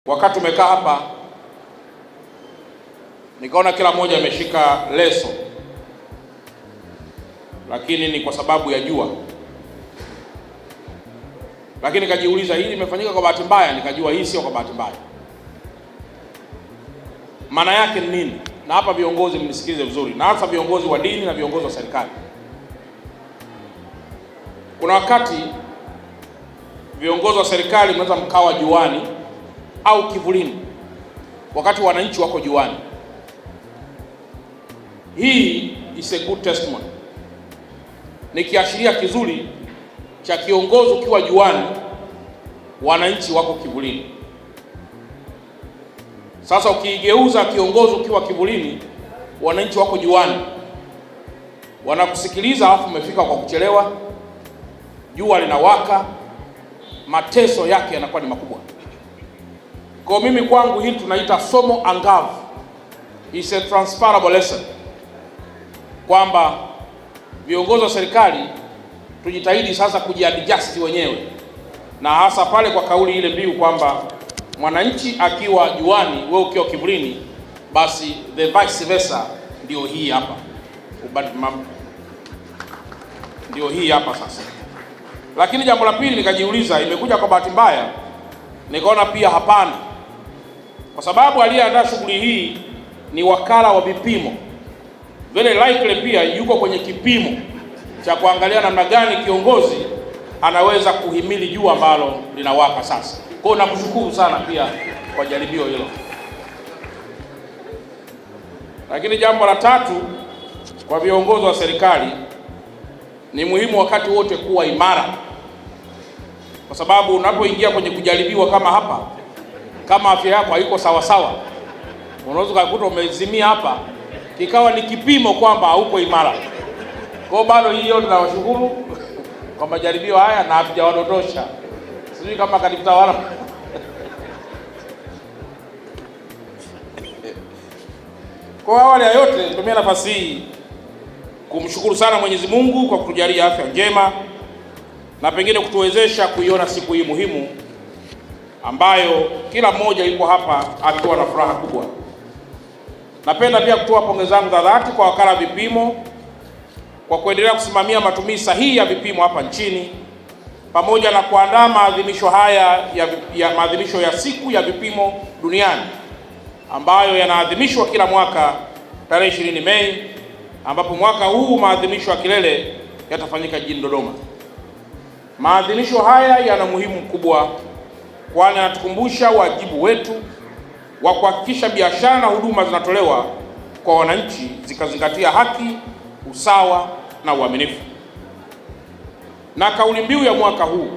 Wakati tumekaa hapa nikaona kila mmoja ameshika leso, lakini ni kwa sababu ya jua. Lakini nikajiuliza, hili limefanyika kwa bahati mbaya? Nikajua hii sio kwa bahati mbaya. Maana yake ni nini? Na hapa viongozi mnisikilize vizuri, na hasa viongozi wa dini na viongozi wa serikali. Kuna wakati viongozi wa serikali mnaweza mkawa juani au kivulini wakati wananchi wako juani. Hii is a good testimony, ni kiashiria kizuri cha kiongozi ukiwa juani, wananchi wako kivulini. Sasa ukiigeuza kiongozi ukiwa kivulini, wananchi wako juani, wanakusikiliza, alafu umefika kwa kuchelewa, jua linawaka, mateso yake yanakuwa ni makubwa. Kwa mimi kwangu hili tunaita somo angavu, is a transferable lesson, kwamba viongozi wa serikali tujitahidi sasa kujiadjust wenyewe, na hasa pale kwa kauli ile mbiu kwamba mwananchi akiwa juani, wewe ukiwa kivulini, basi the vice versa ndio hii hapa. Ndio hii hapa sasa. Lakini jambo la pili nikajiuliza, imekuja kwa bahati mbaya? Nikaona pia hapana, kwa sababu aliyeandaa shughuli hii ni wakala wa vipimo, very likely pia yuko kwenye kipimo cha kuangalia namna gani kiongozi anaweza kuhimili jua ambalo linawaka sasa. Kwa hiyo nakushukuru sana pia kwa jaribio hilo. Lakini jambo la tatu, kwa viongozi wa serikali ni muhimu wakati wote kuwa imara, kwa sababu unapoingia kwenye kujaribiwa kama hapa, kama afya yako haiko sawa sawa, unaweza kukuta umezimia hapa, ikawa ni kipimo kwamba hauko imara. Kwa bado hiyo tunawashukuru kwa majaribio haya na hatujawadondosha. Sijui kama kanitawala. Kwa awali ya yote, nitumia nafasi hii kumshukuru sana Mwenyezi Mungu kwa kutujalia afya njema na pengine kutuwezesha kuiona siku hii muhimu ambayo kila mmoja yuko hapa akiwa na furaha kubwa. Napenda pia kutoa pongezi zangu za dhati kwa wakala vipimo kwa kuendelea kusimamia matumizi sahihi ya vipimo hapa nchini, pamoja na kuandaa maadhimisho haya ya maadhimisho ya siku ya vipimo duniani ambayo yanaadhimishwa kila mwaka tarehe 20 Mei, ambapo mwaka huu maadhimisho ya kilele yatafanyika jijini Dodoma. Maadhimisho haya yana umuhimu mkubwa, kwani yanatukumbusha wajibu wetu wa kuhakikisha biashara na huduma zinatolewa kwa wananchi zikazingatia haki, usawa na uaminifu. Na kauli mbiu ya mwaka huu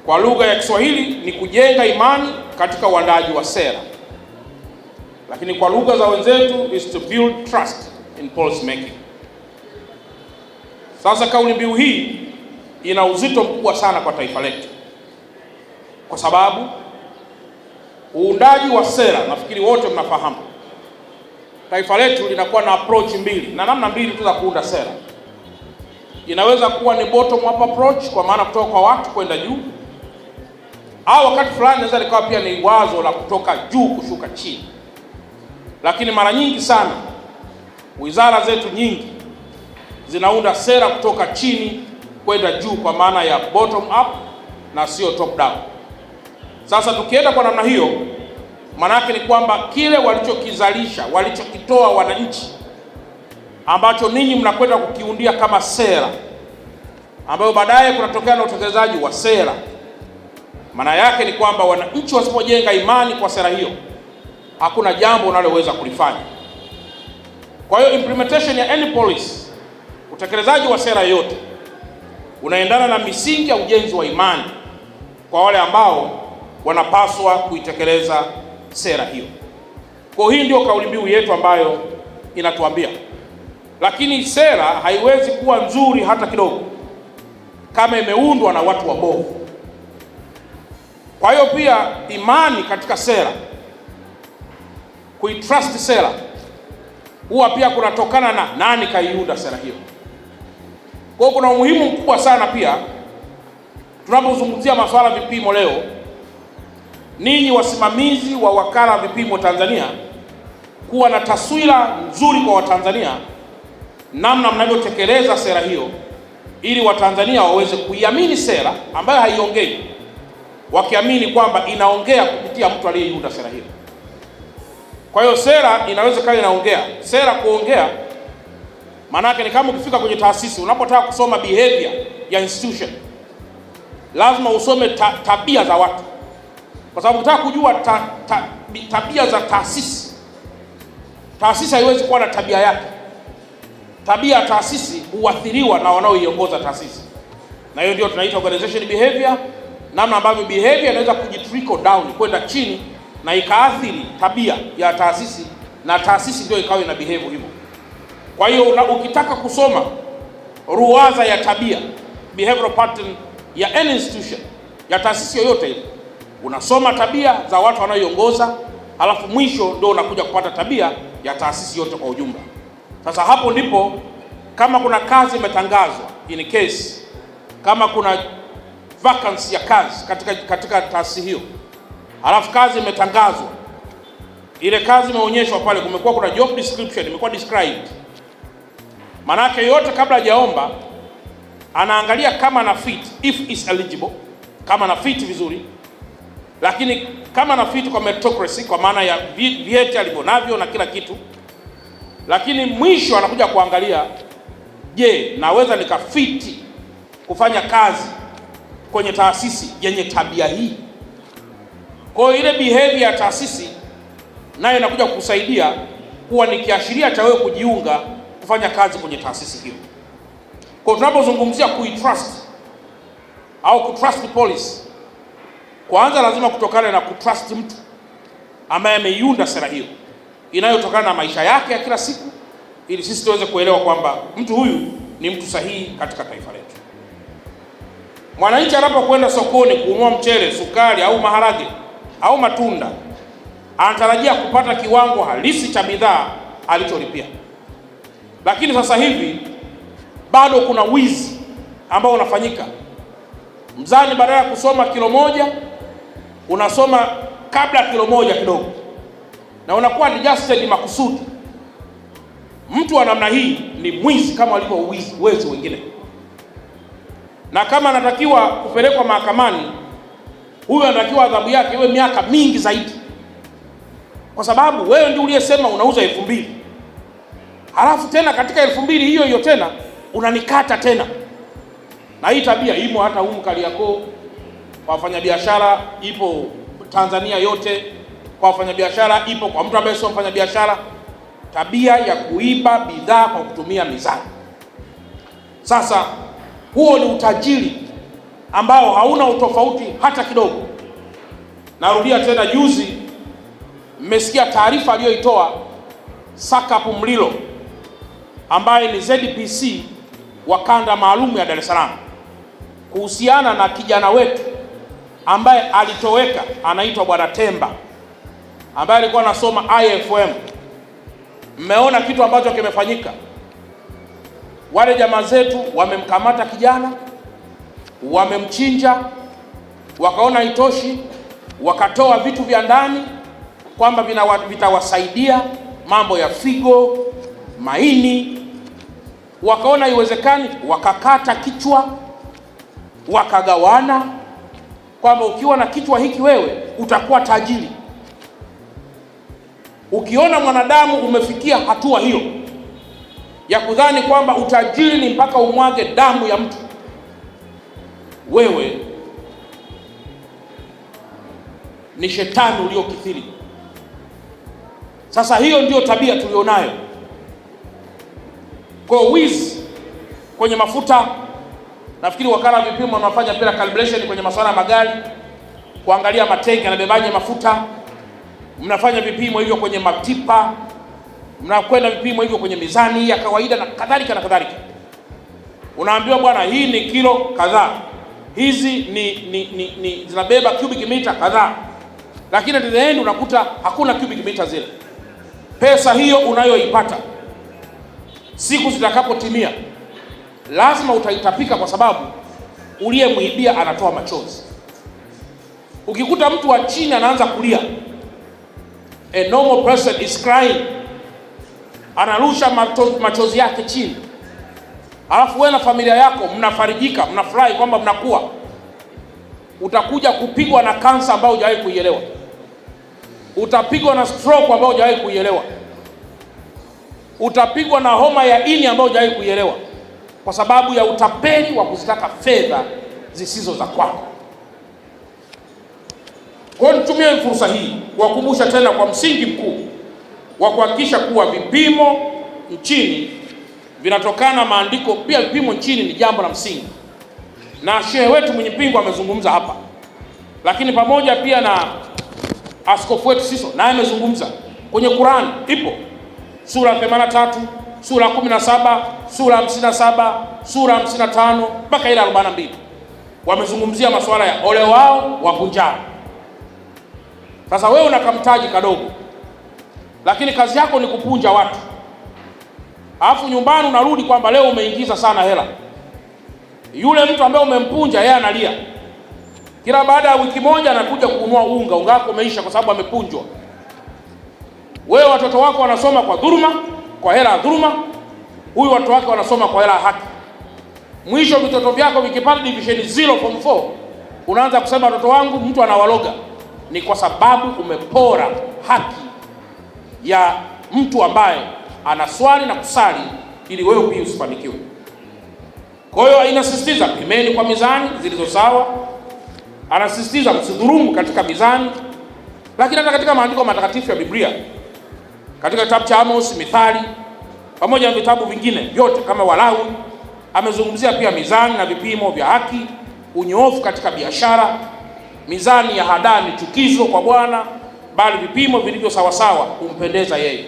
kwa lugha ya Kiswahili ni kujenga imani katika uandaaji wa sera, lakini kwa lugha za wenzetu is to build trust in policy making. Sasa kauli mbiu hii ina uzito mkubwa sana kwa taifa letu, kwa sababu uundaji wa sera, nafikiri wote mnafahamu, taifa letu linakuwa na approach mbili na namna mbili tu za kuunda sera. Inaweza kuwa ni bottom up approach, kwa maana kutoka kwa watu kwenda juu, au wakati fulani inaweza likawa pia ni wazo la kutoka juu kushuka chini. Lakini mara nyingi sana wizara zetu nyingi zinaunda sera kutoka chini kwenda juu, kwa maana ya bottom up na sio top down. Sasa tukienda kwa namna hiyo, maana yake ni kwamba kile walichokizalisha, walichokitoa wananchi, ambacho ninyi mnakwenda kukiundia kama sera, ambayo baadaye kunatokea na utekelezaji wa sera, maana yake ni kwamba wananchi wasipojenga imani kwa sera hiyo, hakuna jambo unaloweza kulifanya. Kwa hiyo implementation ya any policy, utekelezaji wa sera yote, unaendana na misingi ya ujenzi wa imani kwa wale ambao wanapaswa kuitekeleza sera hiyo. Kwa hii ndio kauli mbiu yetu ambayo inatuambia. Lakini sera haiwezi kuwa nzuri hata kidogo kama imeundwa na watu wabovu. Kwa hiyo pia imani katika sera, kuitrust sera, huwa pia kunatokana na nani kaiunda sera hiyo. Kwa hiyo kuna umuhimu mkubwa sana pia tunapozungumzia masuala vipimo leo, ninyi wasimamizi wa wakala wa vipimo Tanzania kuwa na taswira nzuri kwa Watanzania namna mnavyotekeleza sera hiyo, ili Watanzania waweze kuiamini sera ambayo haiongei, wakiamini kwamba inaongea kupitia mtu aliyeiunda sera hiyo. Kwa hiyo sera inaweza kuwa inaongea. Sera kuongea maana yake ni kama ukifika kwenye taasisi, unapotaka kusoma behavior ya institution, lazima usome tabia za watu, kwa sababu ukitaka kujua tabia za taasisi, taasisi haiwezi kuwa na tabia yake. Tabia ya taasisi huathiriwa na wanaoiongoza taasisi, na hiyo ndio tunaita organization behavior, namna ambavyo behavior inaweza kujitrickle down kwenda chini na ikaathiri tabia ya taasisi, na taasisi ndio ikawa ina behave hivyo. Kwa hiyo ukitaka kusoma ruwaza ya tabia, behavioral pattern ya any institution, ya taasisi yoyote ile, unasoma tabia za watu wanaoiongoza, halafu mwisho ndio unakuja kupata tabia ya taasisi yote kwa ujumla. Sasa hapo ndipo kama kuna kazi imetangazwa, in case kama kuna vacancy ya kazi katika taasisi hiyo, halafu kazi imetangazwa, ile kazi imeonyeshwa pale, kumekuwa kuna job description imekuwa described, manake yote kabla hajaomba anaangalia kama na fit, if is eligible, kama na fit vizuri, lakini kama na fit kwa meritocracy, kwa maana ya vyeti alivyonavyo na kila kitu, lakini mwisho anakuja kuangalia, je, naweza nikafiti kufanya kazi kwenye taasisi yenye tabia hii? Kwa hiyo ile behavior ya taasisi nayo inakuja kukusaidia kuwa ni kiashiria cha wewe kujiunga kufanya kazi kwenye taasisi hiyo. Kwa tunapozungumzia kuitrust au kutrust policy, kwanza lazima kutokana na kutrust mtu ambaye ameiunda sera hiyo inayotokana na maisha yake ya kila siku, ili sisi tuweze kuelewa kwamba mtu huyu ni mtu sahihi katika taifa letu. Mwananchi anapokwenda sokoni kununua mchele, sukari au maharage au matunda, anatarajia kupata kiwango halisi cha bidhaa alicholipia. Lakini sasa hivi bado kuna wizi ambao unafanyika. Mzani badala ya kusoma kilo moja unasoma kabla kilo moja kidogo, na unakuwa adjusted makusudi. Mtu wa namna hii ni mwizi kama walivyo wezi wengine, na kama anatakiwa kupelekwa mahakamani, huyo anatakiwa adhabu yake iwe miaka mingi zaidi, kwa sababu wewe ndio uliyesema unauza 2000, halafu tena katika 2000 hiyo hiyo tena unanikata tena. Na hii tabia imo hata humu Kariakoo kwa wafanyabiashara, ipo Tanzania yote kwa wafanyabiashara, ipo kwa mtu ambaye sio mfanyabiashara, tabia ya kuiba bidhaa kwa kutumia mizani. Sasa huo ni utajiri ambao hauna utofauti hata kidogo. Narudia tena, juzi mmesikia taarifa aliyoitoa Sakapu Mlilo ambaye ni ZPC wa kanda maalum ya Dar es Salaam kuhusiana na kijana wetu ambaye alitoweka, anaitwa Bwana Temba, ambaye alikuwa anasoma IFM. Mmeona kitu ambacho kimefanyika. Wale jamaa zetu wamemkamata kijana, wamemchinja, wakaona haitoshi, wakatoa vitu vya ndani kwamba vitawasaidia mambo ya figo, maini. Wakaona haiwezekani, wakakata kichwa, wakagawana kwamba ukiwa na kichwa hiki wewe utakuwa tajiri. Ukiona mwanadamu umefikia hatua hiyo ya kudhani kwamba utajiri ni mpaka umwage damu ya mtu, wewe ni shetani uliokithiri. Sasa hiyo ndio tabia tulionayo. Kwa wizi kwenye mafuta, nafikiri wakala wa vipimo wanafanya bila calibration kwenye masuala ya magari, kuangalia matenki yanabebaje mafuta. Mnafanya vipimo hivyo kwenye matipa, mnakwenda vipimo hivyo kwenye mizani ya kawaida na kadhalika na kadhalika. Unaambiwa bwana, hii ni kilo kadhaa, hizi ni zinabeba cubic meter kadhaa, lakini at the end unakuta hakuna cubic meter zile. Pesa hiyo unayoipata siku zitakapotimia lazima utaitapika, kwa sababu uliyemwibia anatoa machozi. Ukikuta mtu wa chini anaanza kulia, a normal person is crying, anarusha machozi yake chini, alafu wewe na familia yako mnafarijika, mnafurahi kwamba mnakuwa, utakuja kupigwa na kansa ambayo hujawahi kuielewa, utapigwa na stroke ambayo hujawahi kuielewa, utapigwa na homa ya ini ambayo hujawahi kuielewa, kwa sababu ya utapeli wa kuzitaka fedha zisizo za kwako. Kwa hiyo nitumie fursa hii kuwakumbusha tena kwa msingi mkuu wa kuhakikisha kuwa vipimo nchini vinatokana na maandiko. Pia vipimo nchini ni jambo la msingi, na shehe wetu mwenye pingu amezungumza hapa, lakini pamoja pia na askofu wetu Siso naye amezungumza. Kwenye Qur'an ipo sura 83, sura 17, sura 57, sura 55 mpaka ile 42, wamezungumzia masuala ya ole wao wapunjao. Sasa wewe una kamtaji kadogo, lakini kazi yako ni kupunja watu, alafu nyumbani unarudi kwamba leo umeingiza sana hela. Yule mtu ambaye umempunja yeye analia, kila baada ya wiki moja anakuja kununua unga wako umeisha kwa sababu amepunjwa. Wewe watoto wako wanasoma kwa dhuluma, kwa hela ya dhuluma, huyu watoto wake wanasoma kwa hela ya haki. Mwisho vitoto vyako vikipata division 0 form 4 unaanza kusema watoto wangu mtu anawaloga. Ni kwa sababu umepora haki ya mtu ambaye anaswali na kusali ili wewe pia usifanikiwe. Kwa hiyo inasisitiza pimeni kwa mizani zilizo sawa, anasisitiza msidhulumu katika mizani. Lakini hata katika maandiko matakatifu ya Biblia, katika kitabu cha Amos, Mithali, pamoja na vitabu vingine vyote kama Walawi, amezungumzia pia mizani na vipimo vya haki, unyoofu katika biashara. Mizani ya hadaa ni chukizo kwa Bwana, bali vipimo vilivyo sawasawa humpendeza yeye.